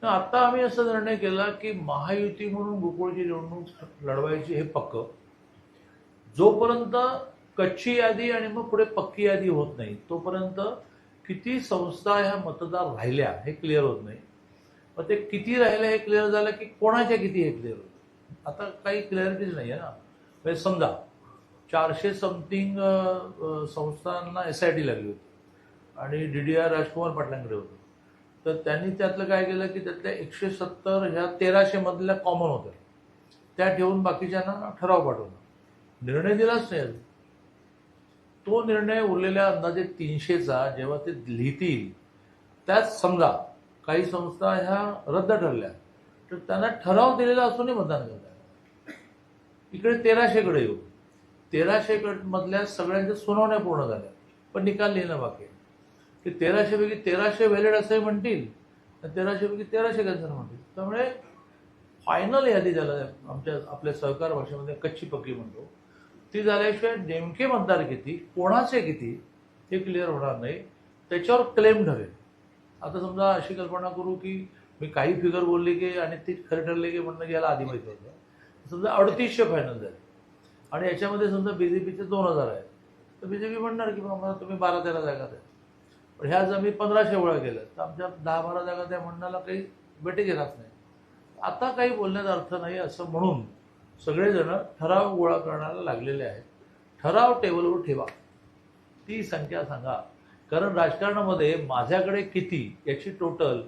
आता आम्ही असा निर्णय केला की महायुती म्हणून गोकुळची निवडणूक लढवायची हे पक्क. जोपर्यंत कच्ची यादी आणि मग पुढे पक्की यादी होत नाही तोपर्यंत किती संस्था ह्या मतदार राहिल्या हे क्लिअर होत नाही. मग ते किती राहिल्या हे क्लिअर झालं की कोणाच्या किती हे क्लिअर होतं. आता काही क्लॅरिटीच नाही आहे ना. म्हणजे समजा 400 समथिंग संस्थांना SIT लागली होती आणि DDR राजकुमार पाटलांकडे होतं. तर त्यांनी त्यातलं काय केलं की त्यातल्या 170 ह्या 1300 मधल्या कॉमन होत्या त्या ठेवून बाकीच्यांना ठराव पाठवला. निर्णय दिलाच नाही अजून. तो निर्णय उरलेल्या अंदाजे 300चा जेव्हा ते लिहितील त्यात समजा काही संस्था ह्या रद्द ठरल्या तर त्यांना ठराव दिलेला असूनही मतदान करतात. इकडे 1300कडे येऊ. 1300 मधल्या सगळ्यांच्या सुनावण्या पूर्ण झाल्या पण निकाल लिहिणं बाकी आहे. की 1300 पैकी 1300 व्हॅलिड असंही म्हणतील, 1300 पैकी 1300 कॅन्सर म्हणतील. त्यामुळे फायनल यादी ज्याला आपल्या सहकार भाषेमध्ये कच्ची पक्की म्हणतो ती झाल्याशिवाय नेमके मतदार किती, कोणाचे किती हे क्लिअर होणार नाही. त्याच्यावर क्लेम ठरेल. आता समजा अशी कल्पना करू की मी काही फिगर बोलली की आणि ती खरं ठरले की म्हणणं घ्यायला आधी माहिती होतं. समजा 3800 फायनल झाले आणि याच्यामध्ये समजा BJPचे 2000 आहेत तर BJP म्हणणार की मला तुम्ही 12-13 जागा द्या. पण ह्या जर मी 1500 गोळा केल्या तर आमच्या 10-12 जागा त्या म्हणण्याला काही वेटेज राहत नाही. आता काही बोलण्याचा अर्थ नाही असं म्हणून सगळेजण ठराव गोळा करण्याला लागलेले आहेत. ठराव टेबलवर ठेवा, ती संख्या सांगा. कारण राजकारणामध्ये माझ्याकडे किती याची टोटल